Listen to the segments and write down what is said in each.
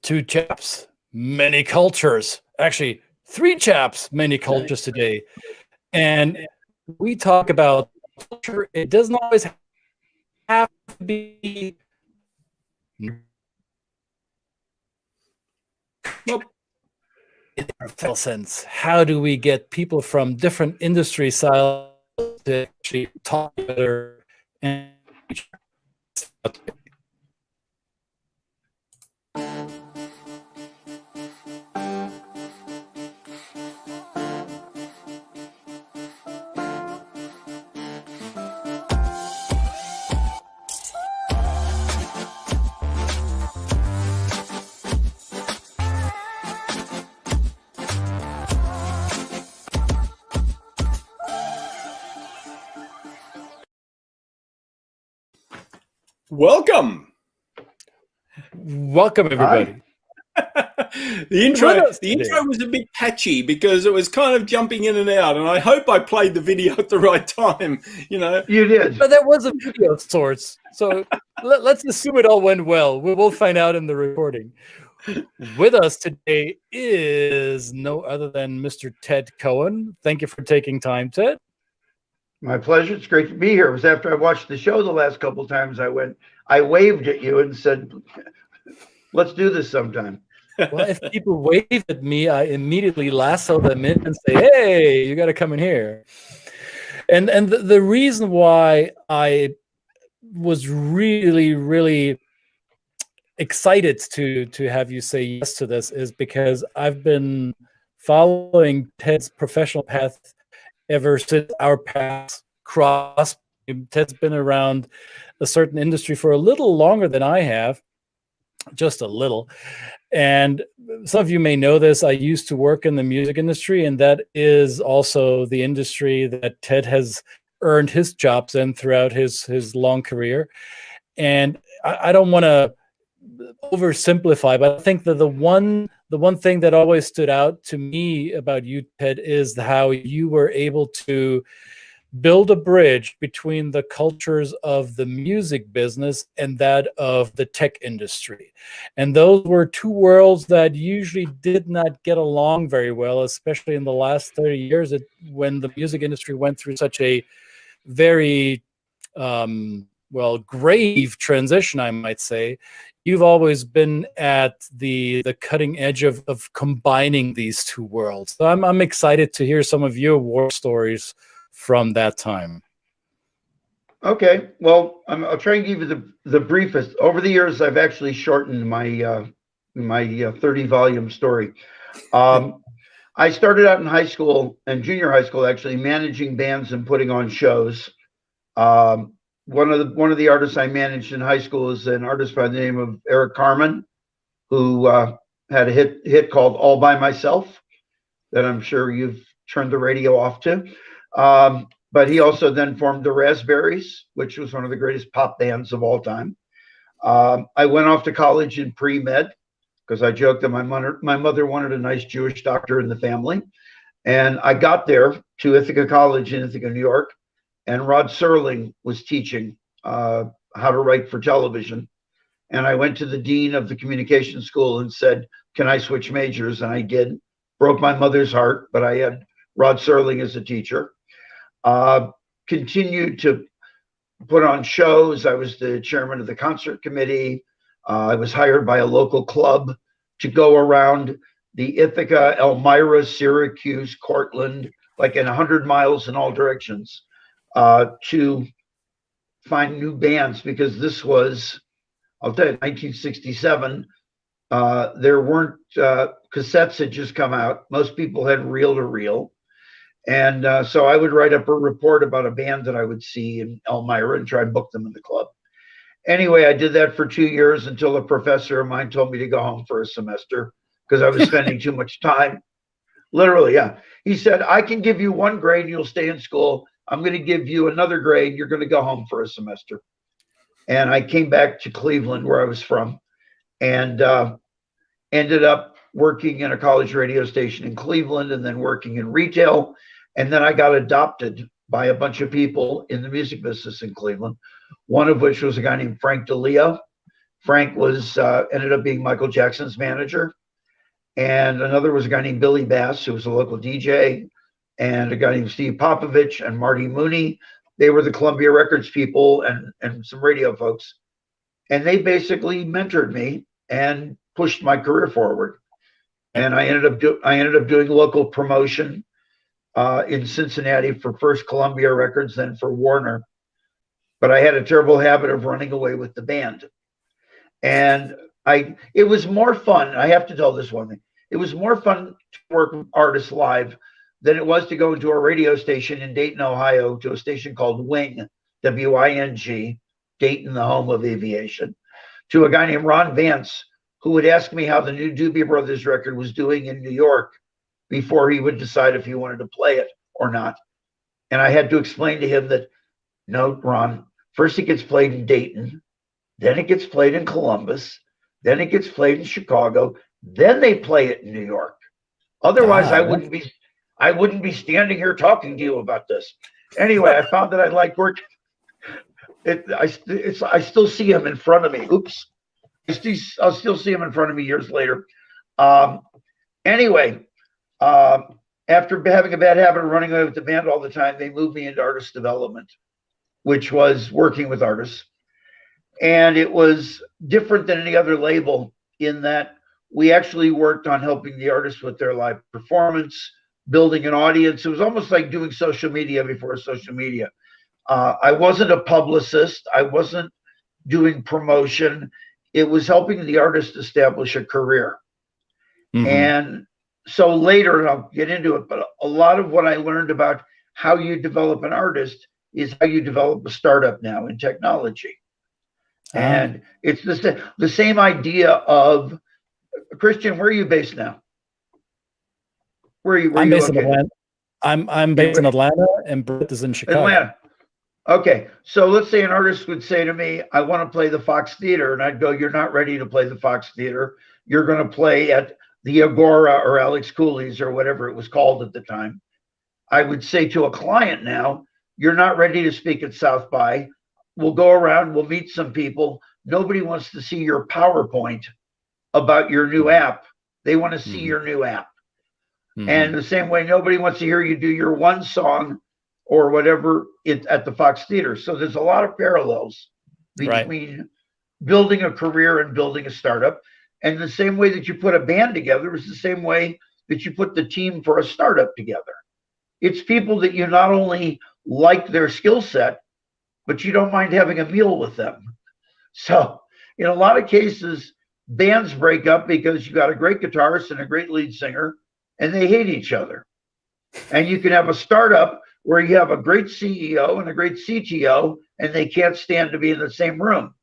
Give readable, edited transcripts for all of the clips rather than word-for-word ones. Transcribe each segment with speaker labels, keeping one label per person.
Speaker 1: Two chaps, many cultures. Actually, three chaps, many cultures today. And we talk about culture. It doesn't always have to be. Well, in a full sense, how do we get people from different industry styles to actually talk together and
Speaker 2: Welcome,
Speaker 1: everybody.
Speaker 2: the intro was a bit patchy because it was kind of jumping in and out, and I hope I played the video at the right time. You know,
Speaker 3: you did.
Speaker 1: But there was a video of sorts, so let's assume it all went well. We will find out in the recording. With us today is no other than Mr. Ted Cohen. Thank you for taking time, Ted.
Speaker 3: My pleasure. It's great to be here. It was after I watched the show the last couple of times. I waved at you and said, let's do this sometime.
Speaker 1: Well, if people wave at me, I immediately lasso them in and say, hey, you got to come in here. And the reason why I was really, really excited to have you say yes to this is because I've been following Ted's professional path ever since our paths crossed. Ted's been around a certain industry for a little longer than I have, just a little. And some of you may know this, I used to work in the music industry, and that is also the industry that Ted has earned his jobs in throughout his long career. And I don't want to oversimplify, but I think that the one thing that always stood out to me about you, Ted, is how you were able to build a bridge between the cultures of the music business and that of the tech industry. And those were two worlds that usually did not get along very well, especially in the last 30 years when the music industry went through such a very grave transition, I might say. You've always been at the cutting edge of combining these two worlds. So I'm excited to hear some of your war stories from that time.
Speaker 3: Okay, well, I'll try and give you the briefest. Over the years, I've actually shortened my 30-volume story. I started out in high school and junior high school, actually managing bands and putting on shows. One of the artists I managed in high school is an artist by the name of Eric Carmen, who had a hit called "All by Myself" that I'm sure you've turned the radio off to. But he also then formed the Raspberries, which was one of the greatest pop bands of all time. I went off to college in pre-med because I joked that my mother wanted a nice Jewish doctor in the family. And I got there to Ithaca College in Ithaca, New York, and Rod Serling was teaching how to write for television. And I went to the dean of the communication school and said, can I switch majors? And I did. Broke my mother's heart, but I had Rod Serling as a teacher. Continued to put on shows. I was the chairman of the concert committee. I was hired by a local club to go around the Ithaca, Elmira, Syracuse, Cortland, like in 100 miles in all directions, to find new bands, because this was, I'll tell you, 1967. There weren't cassettes had just come out. Most people had reel-to-reel. And so I would write up a report about a band that I would see in Elmira and try and book them in the club. Anyway, I did that for 2 years until a professor of mine told me to go home for a semester because I was spending too much time. Literally, yeah. He said, I can give you one grade and you'll stay in school. I'm going to give you another grade. You're going to go home for a semester. And I came back to Cleveland, where I was from, and ended up working in a college radio station in Cleveland and then working in retail. And then I got adopted by a bunch of people in the music business in Cleveland, one of which was a guy named Frank DeLeo. Frank was ended up being Michael Jackson's manager. And another was a guy named Billy Bass, who was a local DJ, and a guy named Steve Popovich and Marty Mooney. They were the Columbia Records people and some radio folks. And they basically mentored me and pushed my career forward. And I ended up doing local promotion in Cincinnati for first Columbia Records, then for Warner. But I had a terrible habit of running away with the band. And it was more fun. I have to tell this one thing. It was more fun to work with artists live than it was to go into a radio station in Dayton, Ohio, to a station called Wing, W-I-N-G, Dayton, the home of aviation, to a guy named Ron Vance, who would ask me how the new Doobie Brothers record was doing in New York before he would decide if he wanted to play it or not. And I had to explain to him that, no, Ron, first it gets played in Dayton, then it gets played in Columbus, then it gets played in Chicago, then they play it in New York. Otherwise, I wouldn't be standing here talking to you about this. Anyway, I found that I liked working. I still see him in front of me. Oops. I'll still see him in front of me years later. Anyway, after having a bad habit of running away with the band all the time, they moved me into artist development, which was working with artists. And it was different than any other label in that we actually worked on helping the artists with their live performance, building an audience. It was almost like doing social media before social media. I wasn't a publicist. I wasn't doing promotion. It was helping the artist establish a career. Mm-hmm. And so later, and I'll get into it, but a lot of what I learned about how you develop an artist is how you develop a startup now in technology. And it's the same idea of, Christian, where are you based now?
Speaker 1: I'm based in Atlanta. I'm based in Atlanta, and Brett is in Chicago.
Speaker 3: Atlanta. Okay, so let's say an artist would say to me, I want to play the Fox Theater, and I'd go, you're not ready to play the Fox Theater. You're going to play at the Agora or Alex Cooley's or whatever it was called at the time. I would say to a client now, you're not ready to speak at South by. We'll go around, we'll meet some people. Nobody wants to see your PowerPoint about your new app. They want to see your new app. Mm-hmm. And the same way, nobody wants to hear you do your one song or whatever at the Fox Theater. So there's a lot of parallels between building a career and building a startup. And the same way that you put a band together is the same way that you put the team for a startup together. It's people that you not only like their skill set, but you don't mind having a meal with them. So in a lot of cases, bands break up because you got a great guitarist and a great lead singer, and they hate each other. And you can have a startup where you have a great CEO and a great CTO, and they can't stand to be in the same room.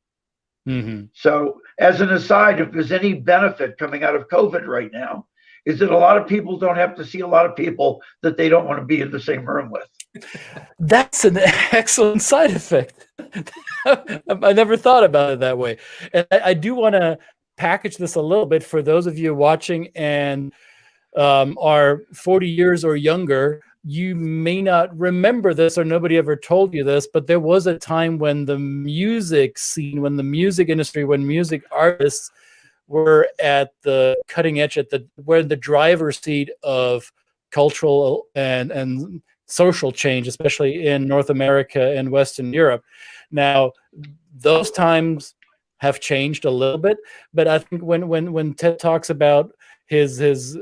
Speaker 3: Mm-hmm. So as an aside, if there's any benefit coming out of COVID right now, is that a lot of people don't have to see a lot of people that they don't want to be in the same room with.
Speaker 1: That's an excellent side effect. I never thought about it that way. And I do want to package this a little bit for those of you watching and are 40 years or younger. You may not remember this, or nobody ever told you this, but there was a time when the music scene, when the music industry, when music artists were at the cutting edge, were in the driver's seat of cultural and social change, especially in North America and Western Europe. Now, those times have changed a little bit, but I think when Ted talks about his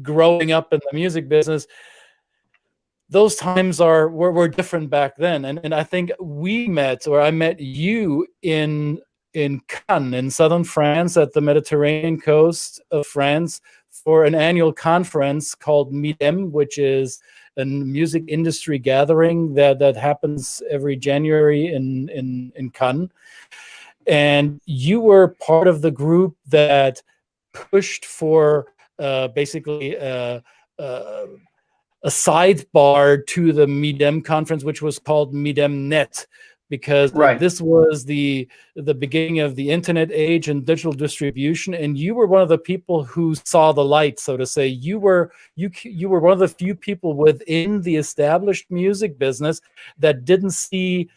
Speaker 1: growing up in the music business, those times were different back then. And I think I met you in Cannes, in southern France, at the Mediterranean coast of France, for an annual conference called 𝙗𝙗, which is a music industry gathering that happens every January in Cannes. And you were part of the group that pushed for basically a sidebar to the 𝙗𝙗 conference, which was called 𝙗𝙗net, because this was the beginning of the internet age and digital distribution, and you were one of the people who saw the light, so to say. You were one of the few people within the established music business that didn't see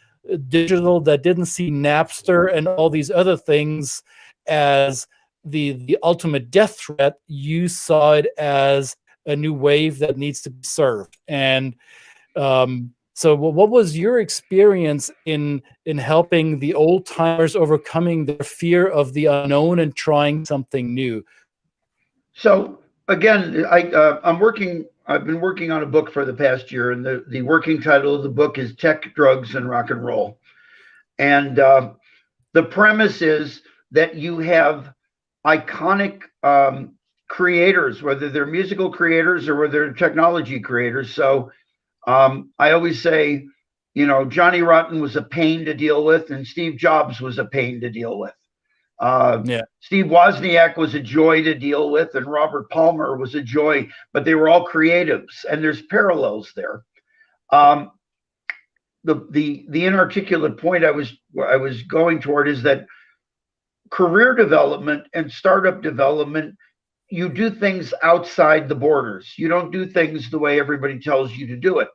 Speaker 1: digital, that didn't see Napster and all these other things as the ultimate death threat. You saw it as a new wave that needs to be served. And so what was your experience in helping the old timers overcoming their fear of the unknown and trying something new?
Speaker 3: So again, I've been working on a book for the past year, and the working title of the book is Tech, Drugs, and Rock and Roll. And the premise is that you have iconic creators, whether they're musical creators or whether they're technology creators. So I always say, you know, Johnny Rotten was a pain to deal with, and Steve Jobs was a pain to deal with. Steve Wozniak was a joy to deal with, and Robert Palmer was a joy, but they were all creatives, and there's parallels there. The inarticulate point I was going toward is that career development and startup development, you do things outside the borders. You don't do things the way everybody tells you to do it.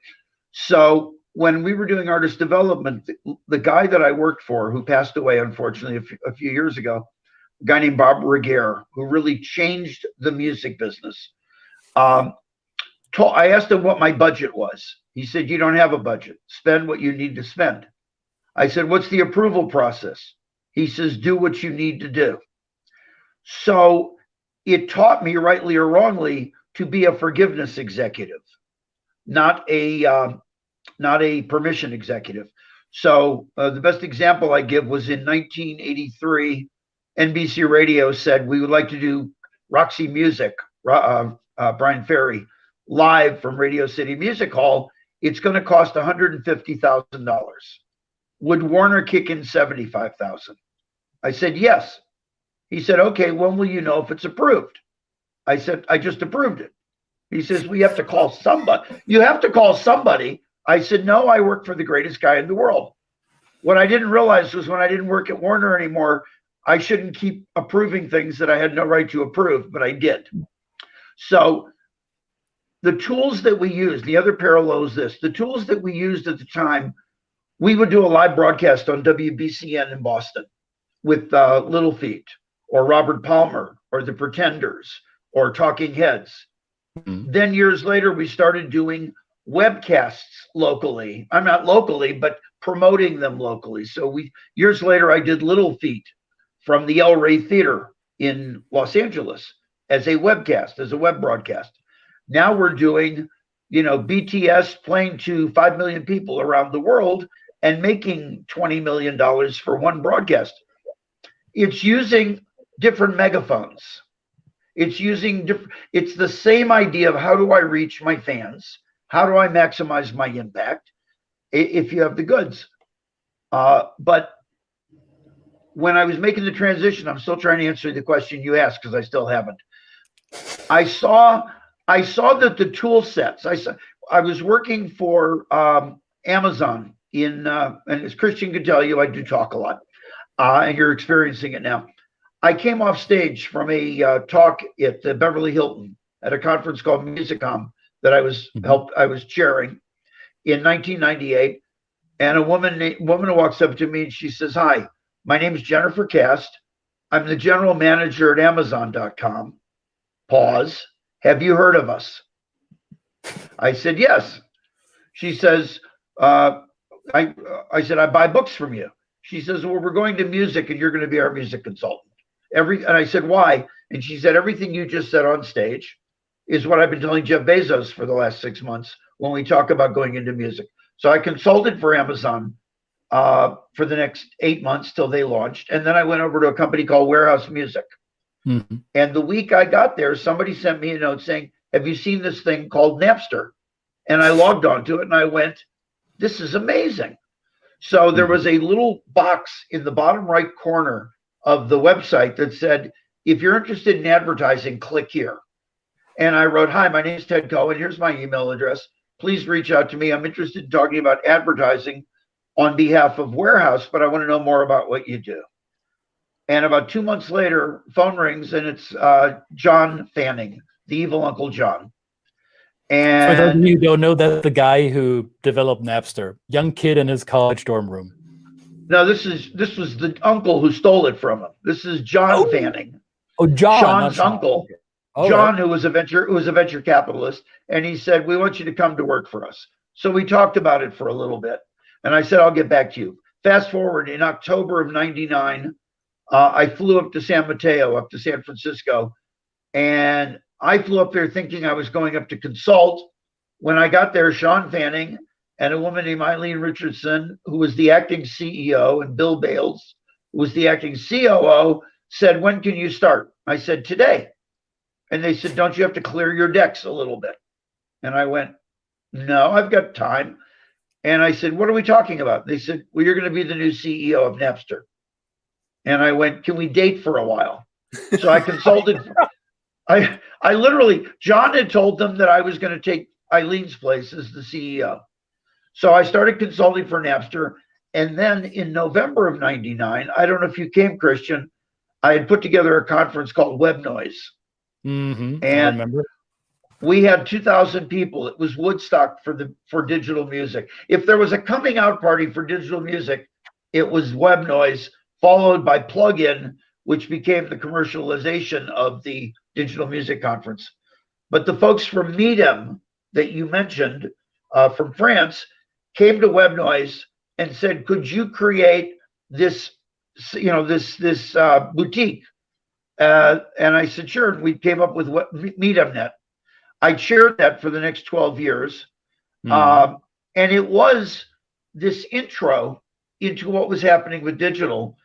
Speaker 3: So when we were doing artist development, the guy that I worked for, who passed away unfortunately a few years ago, a guy named Bob Reguer, who really changed the music business. I asked him what my budget was. He said, "You don't have a budget. Spend what you need to spend." I said, "What's the approval process?" He says, "Do what you need to do." So it taught me, rightly or wrongly, to be a forgiveness executive, not a permission executive. So the best example I give was in 1983, NBC Radio said, "We would like to do Roxy Music, Brian Ferry, live from Radio City Music Hall. It's going to cost $150,000. Would Warner kick in $75,000?" I said, "Yes." He said, "Okay, when will you know if it's approved?" I said, "I just approved it." He says, "We have to call somebody." "You have to call somebody." I said, "No, I work for the greatest guy in the world." What I didn't realize was when I didn't work at Warner anymore, I shouldn't keep approving things that I had no right to approve, but I did. So the tools that we used, the other parallel is this, the tools that we used at the time, we would do a live broadcast on WBCN in Boston with Little Feat or Robert Palmer or the Pretenders or Talking Heads. Mm-hmm. Then years later, we started doing webcasts locally. I'm not locally, but promoting them locally. So years later, I did Little Feat from the El Rey Theater in Los Angeles as a webcast, as a web broadcast. Now we're doing, you know, BTS playing to 5 million people around the world and making $20 million for one broadcast. It's using different megaphones. It's the same idea of how do I reach my fans? How do I maximize my impact if you have the goods? But when I was making the transition, I'm still trying to answer the question you asked because I still haven't. I saw that the tool sets, I was working for Amazon and as Christian could tell you, I do talk a lot, and you're experiencing it now. I came off stage from a talk at the Beverly Hilton at a conference called Musicom that I was chairing in 1998, and a woman walks up to me and she says, "Hi, my name is Jennifer Cast. I'm the general manager at Amazon.com. Pause. Have you heard of us?" I said, "Yes." She says, I said, "I buy books from you." She says, "Well, we're going to music and you're going to be our music consultant." And I said, "Why?" And she said, "Everything you just said on stage is what I've been telling Jeff Bezos for the last 6 months when we talk about going into music." So I consulted for Amazon for the next 8 months till they launched. And then I went over to a company called Warehouse Music. Mm-hmm. And the week I got there, somebody sent me a note saying, "Have you seen this thing called Napster?" And I logged onto it and I went, "This is amazing." So there was a little box in the bottom right corner of the website that said, "If you're interested in advertising, click here." And I wrote, "Hi, my name is Ted Cohen. Here's my email address. Please reach out to me. I'm interested in talking about advertising on behalf of Warehouse, but I want to know more about what you do." And about 2 months later, phone rings and it's John Fanning, the evil Uncle John. And
Speaker 1: for those of you who don't know, that's the guy who developed Napster. Young kid in his college dorm room.
Speaker 3: No, this was the uncle who stole it from him. This is John Fanning.
Speaker 1: Oh, John,
Speaker 3: Sean's uncle.
Speaker 1: Okay. Oh,
Speaker 3: John,
Speaker 1: right.
Speaker 3: who was a venture capitalist, and he said, "We want you to come to work for us." So we talked about it for a little bit, and I said, "I'll get back to you." Fast forward, in October of '99, I flew up to San Mateo, up to San Francisco, and I flew up there thinking I was going up to consult. When I got there, Sean Fanning and a woman named Eileen Richardson, who was the acting CEO, and Bill Bales, who was the acting COO, said, "When can you start?" I said, "Today." And they said, "Don't you have to clear your decks a little bit?" And I went, "No, I've got time." And I said, "What are we talking about?" They said, "Well, you're going to be the new CEO of Napster." And I went, "Can we date for a while?" So I consulted. I literally, John had told them that I was going to take Eileen's place as the CEO. So I started consulting for Napster. And then in November of '99, I don't know if you came, Christian, I had put together a conference called Web Noise.
Speaker 1: Mm-hmm.
Speaker 3: And
Speaker 1: I remember.
Speaker 3: We had 2,000 people. It was Woodstock for digital music. If there was a coming out party for digital music, it was Web Noise, followed by Plug-In, which became the commercialization of the digital music conference. But the folks from Meetum that you mentioned from France came to Web Noise and said, "Could you create this, this boutique?" And I said, "Sure." And we came up with MeetUpNet. I chaired that for the next 12 years. And it was this intro into what was happening with digital,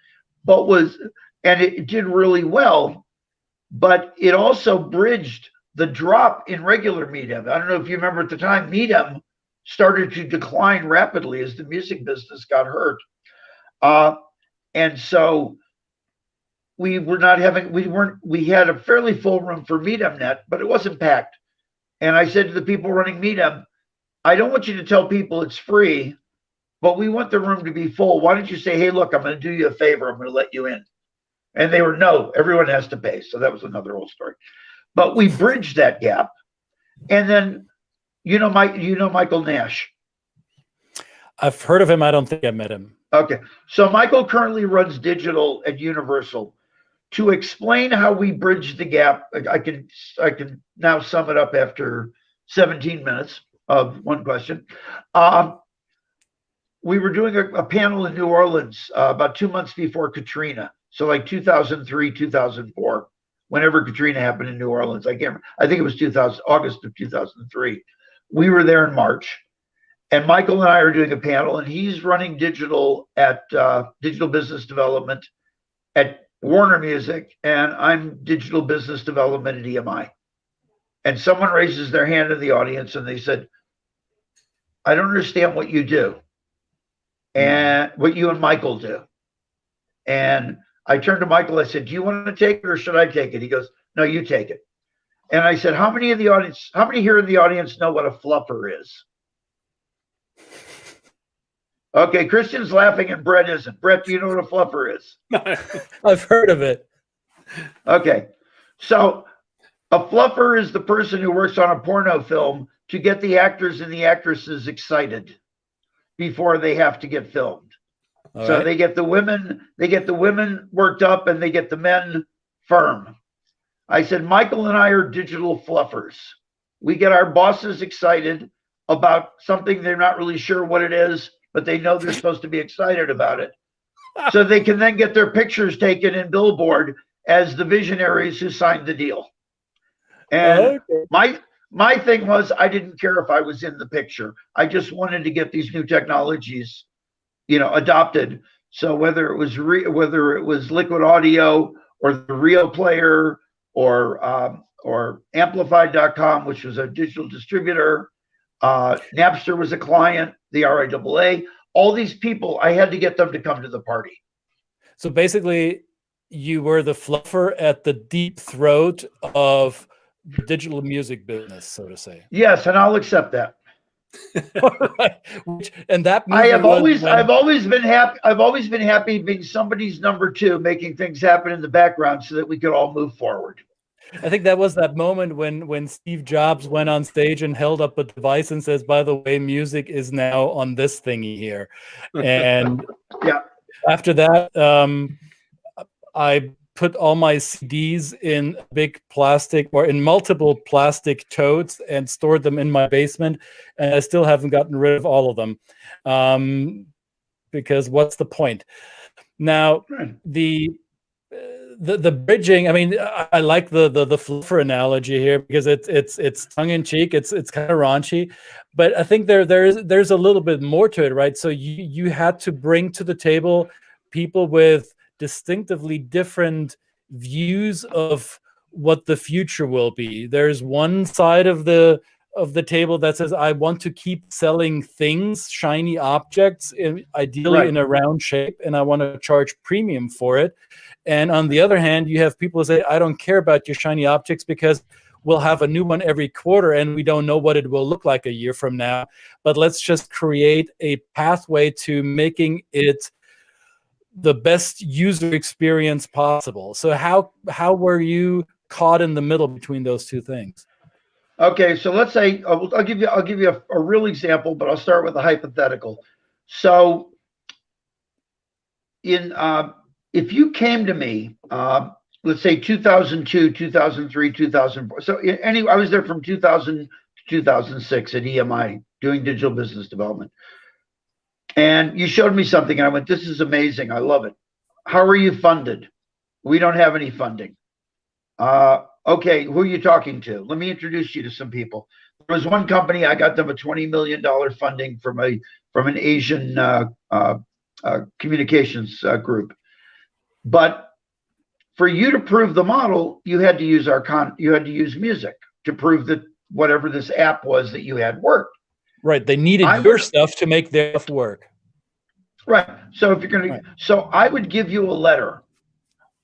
Speaker 3: and it did really well, but it also bridged the drop in regular Meetum. I don't know if you remember at the time, Meetum started to decline rapidly as the music business got hurt. And so we had a fairly full room for MeetUpNet, but it wasn't packed. And I said to the people running Meetum, "I don't want you to tell people it's free, but we want the room to be full. Why don't you say, 'Hey, look, I'm going to do you a favor. I'm going to let you in.'" And they were, "No, everyone has to pay." So that was another whole story. But we bridged that gap. And then, Michael Nash.
Speaker 1: I've heard of him. I don't think I met him.
Speaker 3: Okay. So Michael currently runs digital at Universal. To explain how we bridged the gap, I can now sum it up after 17 minutes of one question. We were doing a panel in New Orleans about 2 months before Katrina. So like 2003, 2004, whenever Katrina happened in New Orleans. I think it was August of 2003. We were there in March. And Michael and I are doing a panel, and he's running digital at digital business development at Warner Music, and I'm digital business development at EMI. And someone raises their hand in the audience and they said, "I don't understand what you do and what you and Michael do." And I turned to Michael, I said, "Do you want to take it or should I take it?" He goes, "No, you take it." And I said, how many here in the audience know what a fluffer is? Okay, Christian's laughing and Brett isn't. Brett, do you know what a fluffer is?
Speaker 1: I've heard of it.
Speaker 3: Okay, so a fluffer is the person who works on a porno film to get the actors and the actresses excited before they have to get filmed.
Speaker 1: All
Speaker 3: so
Speaker 1: right.
Speaker 3: they get the women worked up and they get the men firm. I said, Michael and I are digital fluffers. We get our bosses excited about something they're not really sure what it is, but they know they're supposed to be excited about it. So they can then get their pictures taken in Billboard as the visionaries who signed the deal. And my thing was, I didn't care if I was in the picture. I just wanted to get these new technologies, adopted. So whether it was Liquid Audio or the Rio Player or Amplified.com, which was a digital distributor, Napster was a client, the RIAA, all these people, I had to get them to come to the party.
Speaker 1: So basically, you were the fluffer at the deep throat of the digital music business, so to say.
Speaker 3: Yes, and I'll accept that.
Speaker 1: All right. And that
Speaker 3: I've always been happy being somebody's number two, making things happen in the background so that we could all move forward.
Speaker 1: I think that was that moment when Steve Jobs went on stage and held up a device and says, "By the way, music is now on this thingy here." And
Speaker 3: yeah.
Speaker 1: After that, I put all my CDs in big plastic or in multiple plastic totes and stored them in my basement. And I still haven't gotten rid of all of them, because what's the point? Now, the bridging. I mean, I like the fluffer analogy here because it's tongue in cheek. It's kind of raunchy, but I think there's a little bit more to it, right? So you had to bring to the table people with distinctively different views of what the future will be. There's one side of the table that says, I want to keep selling things, shiny objects, ideally in a round shape, and I want to charge premium for it. And on the other hand, you have people who say, I don't care about your shiny objects because we'll have a new one every quarter and we don't know what it will look like a year from now. But let's just create a pathway to making it the best user experience possible. So how were you caught in the middle between those two things?
Speaker 3: Okay, so let's say I'll give you a real example, but I'll start with a hypothetical. So if you came to me, let's say 2002, 2003, 2004. So anyway, I was there from 2000 to 2006 at EMI doing digital business development. And you showed me something and I went, this is amazing. I love it. How are you funded? We don't have any funding. Okay, who are you talking to? Let me introduce you to some people. There was one company, I got them a $20 million funding from an Asian communications group. But for you to prove the model, you had to use you had to use music to prove that whatever this app was that you had worked.
Speaker 1: Right. They needed your stuff to make their stuff work.
Speaker 3: Right. So if you're going to, so I would give you a letter,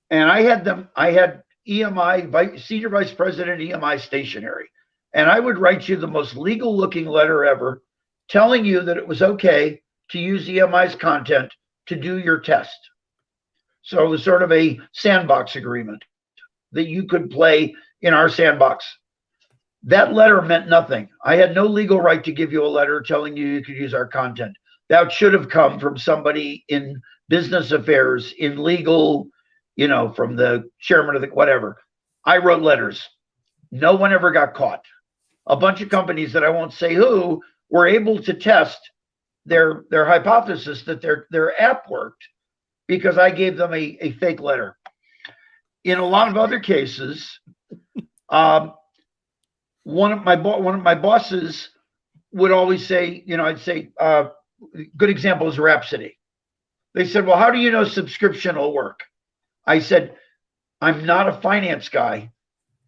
Speaker 3: and I had EMI, Senior Vice President, EMI Stationery, and I would write you the most legal looking letter ever telling you that it was okay to use EMI's content to do your test. So it was sort of a sandbox agreement that you could play in our sandbox. That letter meant nothing. I had no legal right to give you a letter telling you you could use our content. That should have come from somebody in business affairs, in legal, from the chairman of the whatever. I wrote letters. No one ever got caught. A bunch of companies that I won't say who were able to test their hypothesis that their app worked because I gave them a fake letter. In a lot of other cases, one of my bosses would always say, I'd say, good example is Rhapsody. They said, well, how do you know subscription will work? I said, I'm not a finance guy,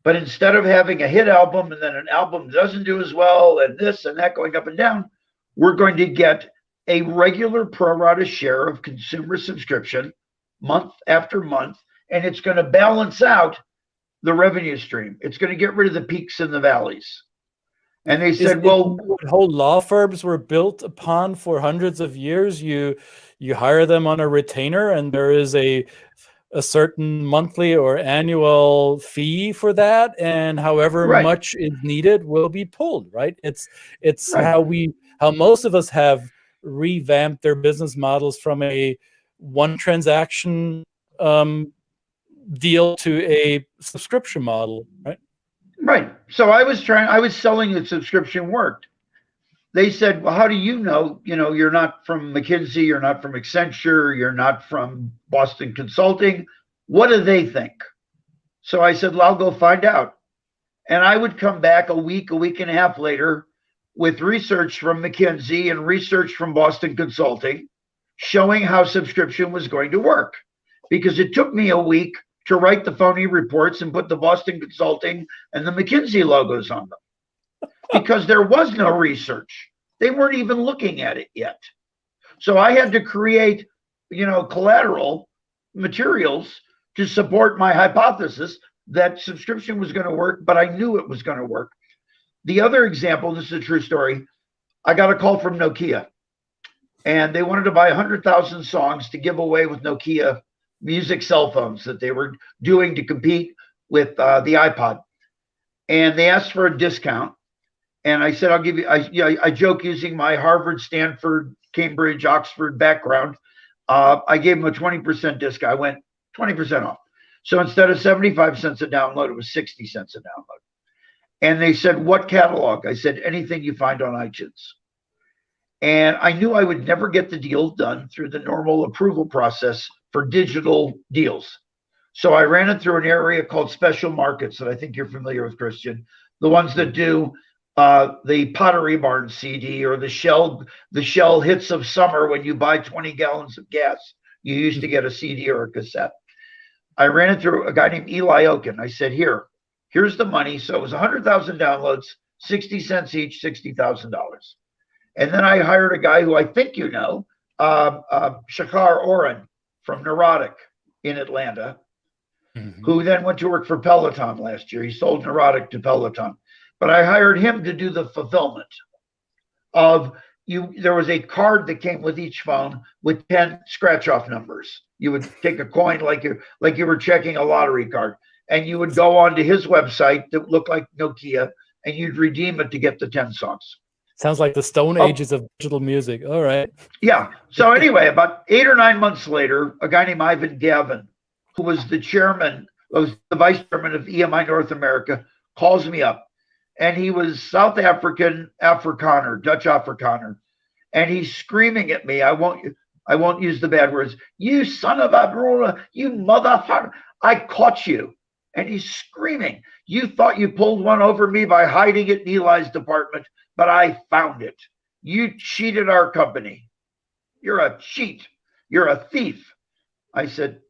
Speaker 3: but instead of having a hit album and then an album doesn't do as well and this and that going up and down, we're going to get a regular pro rata share of consumer subscription month after month, and it's going to balance out the revenue stream. It's going to get rid of the peaks and the valleys. And they said, well,
Speaker 1: whole law firms were built upon for hundreds of years. You hire them on a retainer, and there is a certain monthly or annual fee for that, and however much is needed will be pulled. Right? It's how most of us have revamped their business models from a one transaction deal to a subscription model, right?
Speaker 3: Right. So I was selling the subscription worked. They said, well, how do you know? You're not from McKinsey, you're not from Accenture, you're not from Boston Consulting. What do they think? So I said, well, I'll go find out. And I would come back a week and a half later with research from McKinsey and research from Boston Consulting showing how subscription was going to work. Because it took me a week to write the phony reports and put the Boston Consulting and the McKinsey logos on them. Because there was no research. They weren't even looking at it yet. So I had to create, collateral materials to support my hypothesis that subscription was going to work, but I knew it was going to work. The other example, this is a true story. I got a call from Nokia, and they wanted to buy 100,000 songs to give away with Nokia music cell phones that they were doing to compete with the iPod. And they asked for a discount. And I said, I'll give you, I joke using my Harvard, Stanford, Cambridge, Oxford background. I gave them a 20% discount. I went 20% off. So instead of 75 cents a download, it was 60 cents a download. And they said, what catalog? I said, anything you find on iTunes. And I knew I would never get the deal done through the normal approval process for digital deals. So I ran it through an area called Special Markets that I think you're familiar with, Christian. The ones that do the Pottery Barn CD or the Shell Hits of Summer. When you buy 20 gallons of gas, you used to get a CD or a cassette. I ran it through a guy named 𝙈𝙖𝙣𝙾. I said, here's the money. So it was 100,000 downloads, 60 cents each, $60,000. And then I hired a guy who I think you know, 𝙈𝙬𝙤 𝘾𝙪𝙡𝙪 from Neurotic in Atlanta, who then went to work for Peloton last year. He sold Neurotic to Peloton. But I hired him to do the fulfillment of you. There was a card that came with each phone with 10 scratch-off numbers. You would take a coin like you were checking a lottery card, and you would go onto his website that looked like Nokia, and you'd redeem it to get the 10 songs.
Speaker 1: Sounds like the Stone Ages of digital music. All right.
Speaker 3: Yeah. So anyway, about 8 or 9 months later, a guy named Ivan Gavin, who was the vice chairman of EMI North America, calls me up. And he was South African Afrikaner, Dutch Afrikaner. And he's screaming at me. I won't use the bad words. You son of a brother, you motherfucker. I caught you. And he's screaming. You thought you pulled one over me by hiding it in Eli's department, but I found it. You cheated our company. You're a cheat. You're a thief. I said,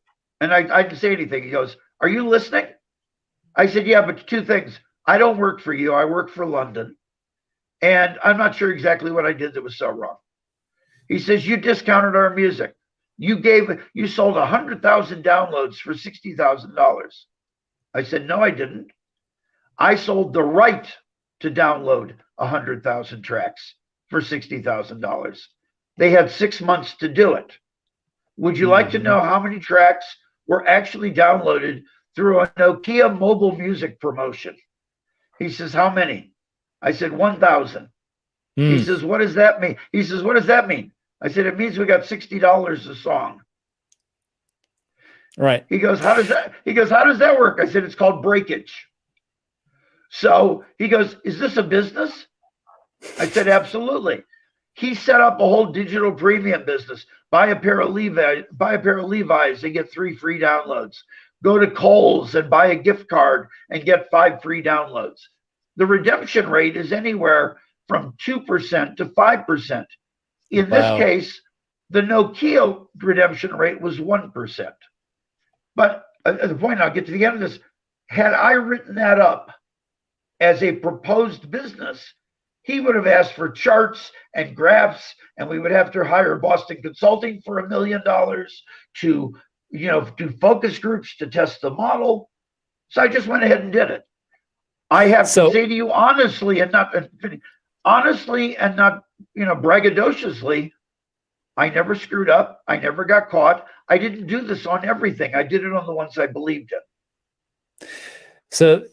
Speaker 3: and I didn't say anything. He goes, are you listening? I said, yeah, but two things. I don't work for you. I work for London. And I'm not sure exactly what I did that was so wrong. He says, you discounted our music. You sold 100,000 downloads for $60,000. I said, no, I didn't. I sold the right to download 100,000 tracks for $60,000. They had 6 months to do it. Would you like to know how many tracks were actually downloaded through a Nokia mobile music promotion? He says, how many? I said, 1,000. He says, what does that mean? He says, what does that mean? I said, it means we got $60 a song.
Speaker 1: Right.
Speaker 3: He goes, how does that work? I said, it's called breakage. So he goes, is this a business? I said, absolutely. He set up a whole digital premium business. Buy a pair of Levi's and get 3 free downloads. Go to Kohl's and buy a gift card and get 5 free downloads. The redemption rate is anywhere from 2% to 5%. In this case, the Nokia redemption rate was 1%. But at the point, I'll get to the end of this, had I written that up as a proposed business, he would have asked for charts and graphs, and we would have to hire Boston Consulting for $1 million to, do focus groups to test the model. So I just went ahead and did it. I have to say to you honestly and not braggadociously, I never screwed up. I never got caught. I didn't do this on everything. I did it on the ones I believed in.
Speaker 1: So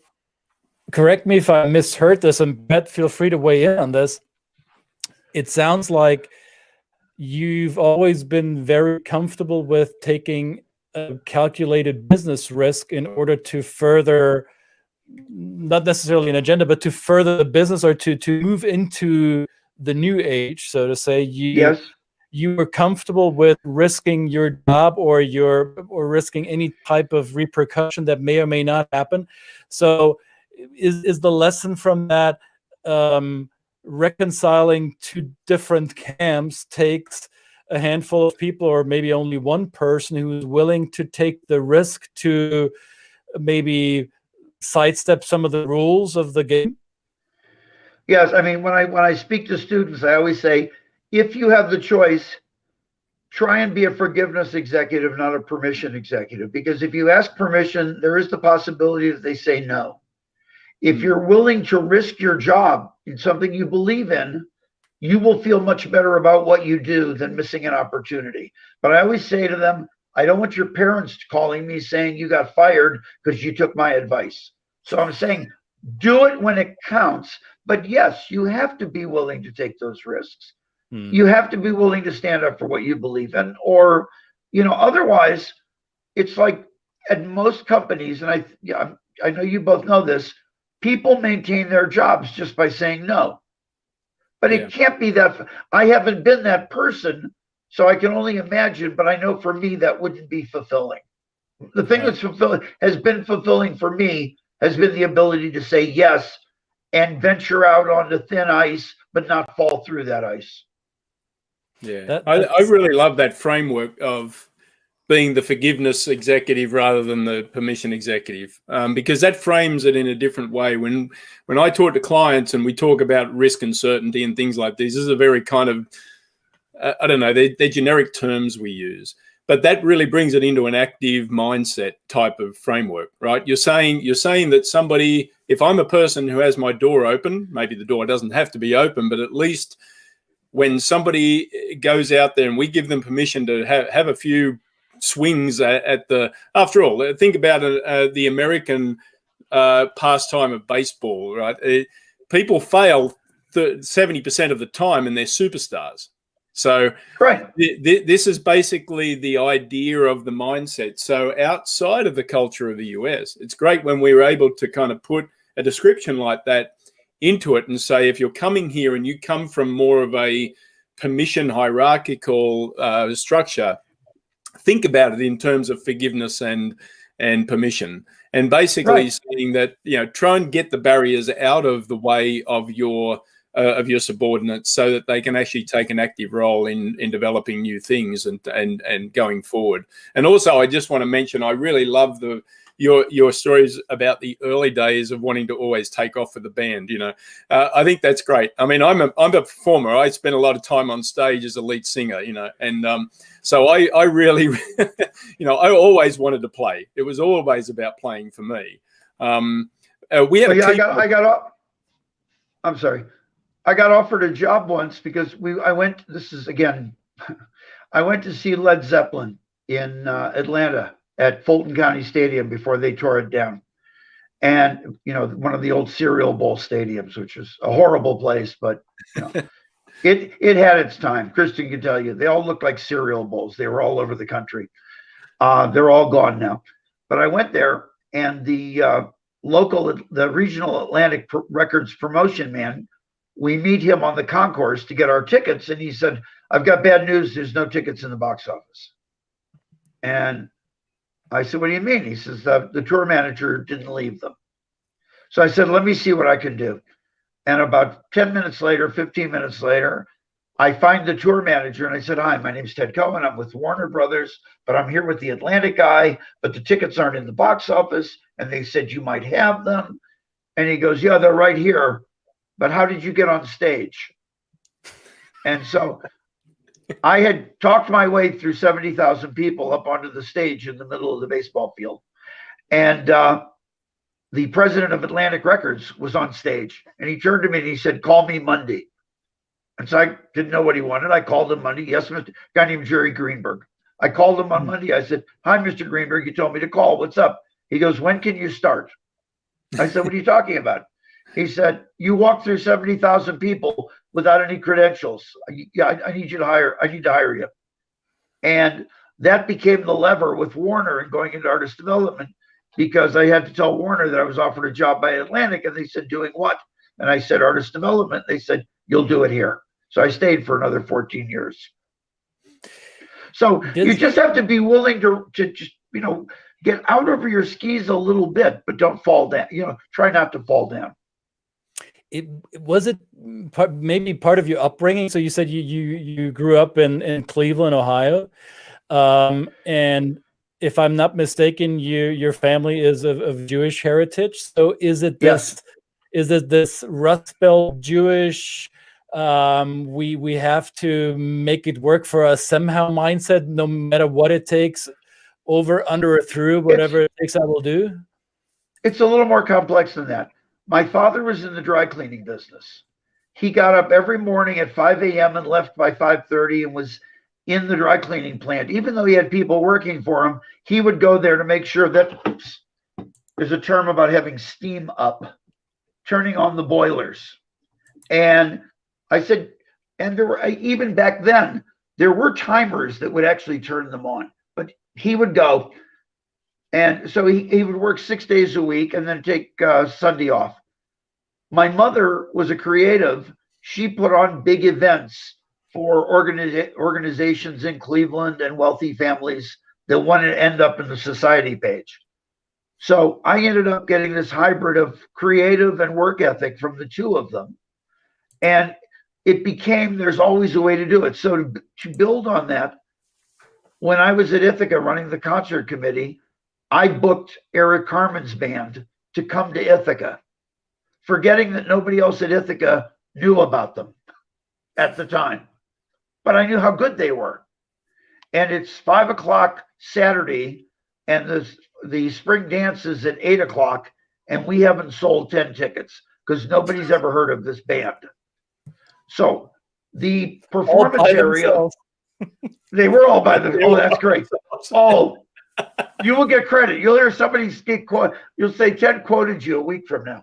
Speaker 1: correct me if I misheard this, and Brett, feel free to weigh in on this. It sounds like you've always been very comfortable with taking a calculated business risk in order to further, not necessarily an agenda, but to further the business or to move into the new age, so to say.
Speaker 3: Yes.
Speaker 1: You were comfortable with risking your job or risking any type of repercussion that may or may not happen. So is the lesson from that reconciling two different camps takes a handful of people or maybe only one person who's willing to take the risk to maybe sidestep some of the rules of the game?
Speaker 3: Yes, I mean, when I speak to students, I always say, if you have the choice, try and be a forgiveness executive, not a permission executive. Because if you ask permission, there is the possibility that they say no. If you're willing to risk your job in something you believe in, you will feel much better about what you do than missing an opportunity. But I always say to them, I don't want your parents calling me saying you got fired because you took my advice. So I'm saying, do it when it counts. But yes, you have to be willing to take those risks. You have to be willing to stand up for what you believe in, or, you know, otherwise it's like at most companies, and I know you both know this, people maintain their jobs just by saying no. But it can't be that. I haven't been that person, so I can only imagine, but I know for me that wouldn't be fulfilling. The thing that's been fulfilling for me has been the ability to say yes and venture out onto thin ice, but not fall through that ice.
Speaker 2: Yeah, I really love that framework of being the forgiveness executive rather than the permission executive, because that frames it in a different way. When I talk to clients and we talk about risk and certainty and things like this, this is a very kind of, I don't know, they're generic terms we use, but that really brings it into an active mindset type of framework, right? You're saying that somebody, if I'm a person who has my door open, maybe the door doesn't have to be open, but at least when somebody goes out there and we give them permission to have a few swings at the, after all, think about the American pastime of baseball, right? People fail 70% of the time and they're superstars. So this is basically the idea of the mindset. So outside of the culture of the US, it's great when we're able to kind of put a description like that into it and say, if you're coming here and you come from more of a permission hierarchical structure, think about it in terms of forgiveness and permission, and basically saying that, you know, try and get the barriers out of the way of your subordinates so that they can actually take an active role in developing new things and going forward. And also, I just want to mention, I really love your stories about the early days of wanting to always take off for the band. You know, I think that's great. I mean, I'm a performer. I spent a lot of time on stage as a lead singer, you know, and so I really, you know, I always wanted to play. It was always about playing for me. We had
Speaker 3: I'm sorry. I got offered a job once because I went to see Led Zeppelin in Atlanta at Fulton County Stadium before they tore it down. And, you know, one of the old Cereal Bowl stadiums, which is a horrible place, but, you know, it had its time. Kristen can tell you, they all looked like cereal bowls. They were all over the country. They're all gone now. But I went there, and the regional Atlantic Records promotion man, we meet him on the concourse to get our tickets. And he said, "I've got bad news. There's no tickets in the box office." And I said, "What do you mean?" He says, the tour manager didn't leave them. So I said, "Let me see what I can do." And about 10 minutes later, 15 minutes later, I find the tour manager and I said, "Hi, my name's Ted Cohen. I'm with Warner Brothers, but I'm here with the Atlantic guy, but the tickets aren't in the box office. And they said you might have them." And he goes, "Yeah, they're right here. But how did you get on stage?" And so I had talked my way through 70,000 people up onto the stage in the middle of the baseball field. And the president of Atlantic Records was on stage, and he turned to me and he said, "Call me Monday." And so I didn't know what he wanted. I called him Monday. "Yes, Mr. Guy named Jerry Greenberg." I called him on Monday. I said, "Hi, Mr. Greenberg. You told me to call. What's up?" He goes, "When can you start?" I said, "What are you talking about?" He said, "You walked through 70,000 people without any credentials. I need to hire you." And that became the lever with Warner and going into artist development, because I had to tell Warner that I was offered a job by Atlantic, and they said, "Doing what?" And I said, "Artist development." They said, "You'll do it here." So I stayed for another 14 years. So you just have to be willing to just, you know, get out over your skis a little bit, but don't fall down. You know, try not to fall down.
Speaker 1: Was it maybe part of your upbringing? So you said you grew up in Cleveland, Ohio, and if I'm not mistaken, your family is of Jewish heritage. So is it this? Yes. Is it this Rust Belt Jewish? We have to make it work for us somehow mindset, no matter what it takes, over, under, or through, whatever it takes, I will do.
Speaker 3: It's a little more complex than that. My father was in the dry cleaning business. He got up every morning at 5 a.m. and left by 5:30 and was in the dry cleaning plant. Even though he had people working for him, he would go there to make sure that, oops, there's a term about having steam up, turning on the boilers. And I said, And there were, even back then, there were timers that would actually turn them on. But he would go, and so he would work 6 days a week and then take Sunday off. My mother was a creative. She put on big events for organizations in Cleveland and wealthy families that wanted to end up in the society page. So I ended up getting this hybrid of creative and work ethic from the two of them. And it became, there's always a way to do it. So to build on that, when I was at Ithaca running the concert committee, I booked Eric Carmen's band to come to Ithaca, forgetting that nobody else at Ithaca knew about them at the time. But I knew how good they were. And it's 5 o'clock Saturday, and the spring dance is at 8 o'clock, and we haven't sold 10 tickets because nobody's ever heard of this band. So the performance area, they were all by themselves. Oh, that's great. Oh, you will get credit. You'll hear somebody get quote. You'll say Ted quoted you a week from now.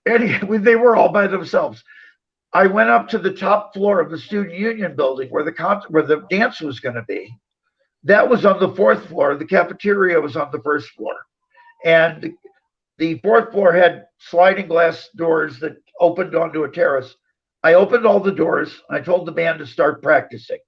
Speaker 3: Anyway, they were all by themselves. I went up to the top floor of the Student Union building where the dance was going to be. That was on the 4th floor. The cafeteria was on the 1st floor. And the 4th floor had sliding glass doors that opened onto a terrace. I opened all the doors. I told the band to start practicing.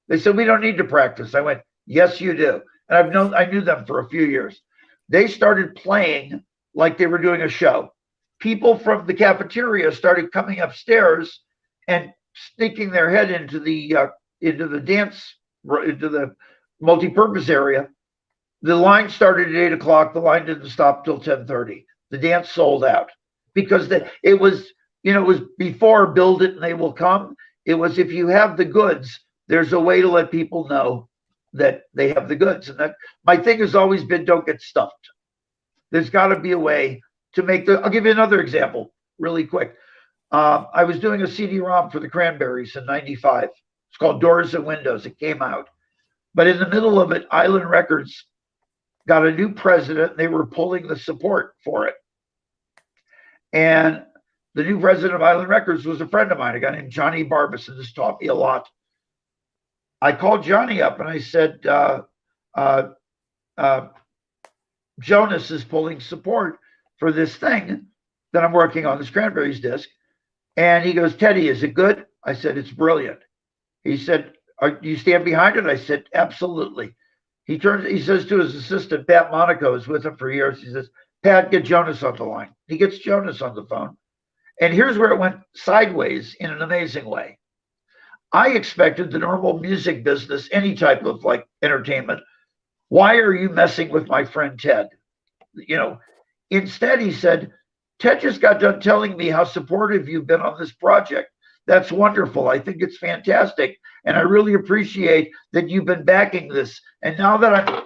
Speaker 3: They said, we don't need to practice. I went, yes, you do. And I knew them for a few years. They started playing like they were doing a show. People from the cafeteria started coming upstairs and sneaking their head into the dance, into the multi-purpose area. The line started at 8 o'clock. The line didn't stop till 10:30. The dance sold out because it was before build it and they will come. It was, if you have the goods, there's a way to let people know that they have the goods. And that my thing has always been, don't get stuffed. There's got to be a way to make I'll give you another example really quick. I was doing a CD-ROM for the Cranberries in '95. It's called Doors and Windows. It came out. But in the middle of it, Island Records got a new president. They were pulling the support for it. And the new president of Island Records was a friend of mine, a guy named Johnny Barbison. This taught me a lot. I called Johnny up and I said, Jonas is pulling support for this thing that I'm working on, this Cranberries disc. And he goes, Teddy, is it good? I said, it's brilliant. He said, do you stand behind it? I said, absolutely. He says to his assistant, Pat Monaco, is with him for years. He says, Pat, get Jonas on the line. He gets Jonas on the phone. And here's where it went sideways in an amazing way. I expected the normal music business, any type of like entertainment. Why are you messing with my friend Ted? Instead he said, Ted just got done telling me how supportive you've been on this project. That's wonderful. I think it's fantastic. And I really appreciate that you've been backing this. And now that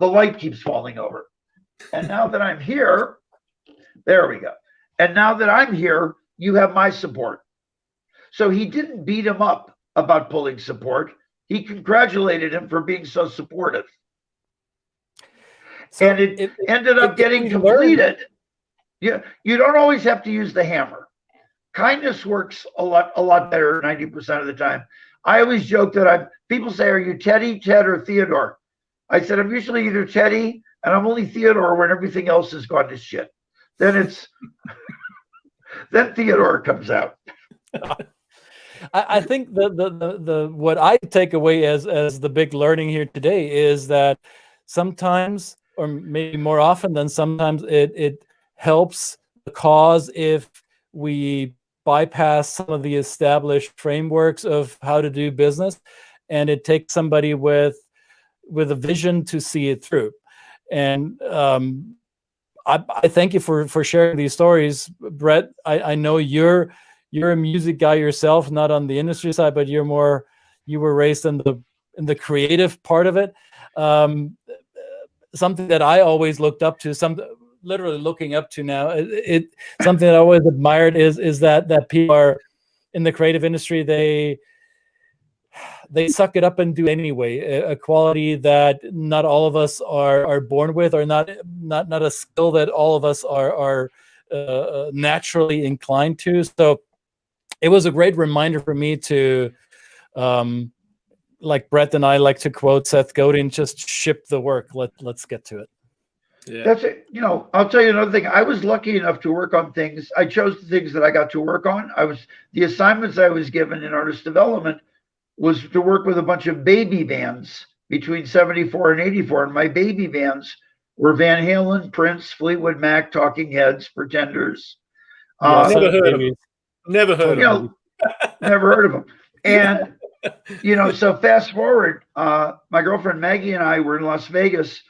Speaker 3: the light keeps falling over. And now that I'm here, there we go. And now that I'm here, you have my support. So he didn't beat him up about pulling support. He congratulated him for being so supportive. So and it ended up getting completed. Yeah, you don't always have to use the hammer. Kindness works a lot better 90% of the time. I always joke that people say, are you Teddy, Ted, or Theodore? I said, I'm usually either Teddy, and I'm only Theodore when everything else has gone to shit. Then then Theodore comes out.
Speaker 1: I think the what I take away as the big learning here today is that sometimes, or maybe more often than sometimes, it helps the cause if we bypass some of the established frameworks of how to do business, and it takes somebody with a vision to see it through. And I thank you for sharing these stories, Brett. I know you're a music guy yourself, not on the industry side, but you were raised in the creative part of it. Something that I always looked up to, literally looking up to now. Something that I always admired is that people are in the creative industry. They suck it up and do anyway. A quality that not all of us are born with, or not a skill that all of us are naturally inclined to. So it was a great reminder for me to, like Brett and I like to quote Seth Godin, just ship the work. Let's get to it.
Speaker 3: Yeah. That's it. You know, I'll tell you another thing. I was lucky enough to work on things. I chose the things that I got to work on. The assignments I was given in artist development was to work with a bunch of baby bands between 74 and 84. And my baby bands were Van Halen, Prince, Fleetwood Mac, Talking Heads, Pretenders.
Speaker 2: Never heard of them. Never heard of them.
Speaker 3: Never heard of them. And, you know, so fast forward, my girlfriend Maggie and I were in Las Vegas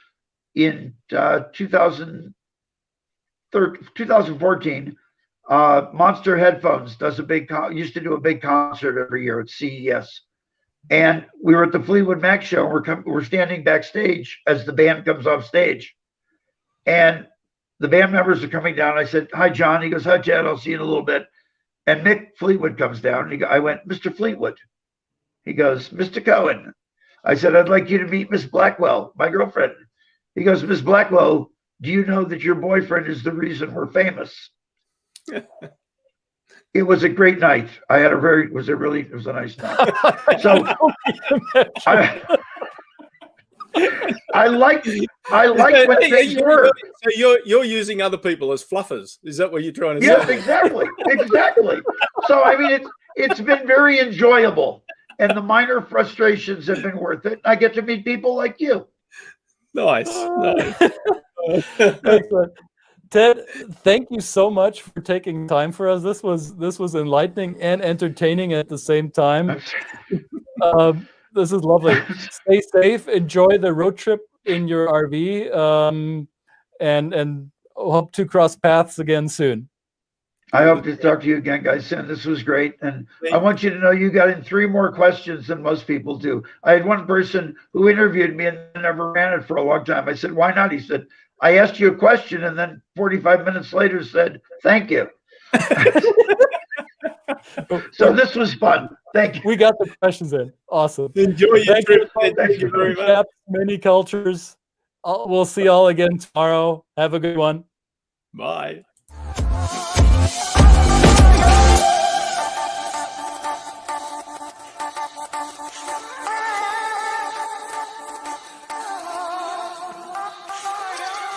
Speaker 3: in 2014. Monster Headphones used to do a big concert every year at CES. And we were at the Fleetwood Mac show. We're standing backstage as the band comes off stage. And the band members are coming down. I said, "Hi, John." He goes, "Hi, Ted. I'll see you in a little bit." And Mick Fleetwood comes down. And I went, "Mr. Fleetwood." He goes, "Mr. Cohen." I said, "I'd like you to meet Miss Blackwell, my girlfriend." He goes, "Miss Blackwell, do you know that your boyfriend is the reason we're famous?" It was a great night. It was a nice night. So I like when things work.
Speaker 2: So you're using other people as fluffers. Is that what you're trying to say?
Speaker 3: Yes, exactly. So I mean, it's been very enjoyable, and the minor frustrations have been worth it. I get to meet people like you.
Speaker 2: Nice.
Speaker 1: Excellent. Ted, thank you so much for taking time for us. This was enlightening and entertaining at the same time. This is lovely. Stay safe. Enjoy the road trip in your RV, and hope to cross paths again soon.
Speaker 3: I hope to talk to you again, guys, soon. This was great. And I want you to know you got in 3 more questions than most people do. I had one person who interviewed me and never ran it for a long time. I said, "Why not?" He said, "I asked you a question and then 45 minutes later said, 'Thank you.'" So this was fun. Thank you.
Speaker 1: We got the questions in. Awesome.
Speaker 2: Enjoy your trip. Thank you very much.
Speaker 1: Many cultures. We'll see y'all again tomorrow. Have a good one.
Speaker 2: Bye.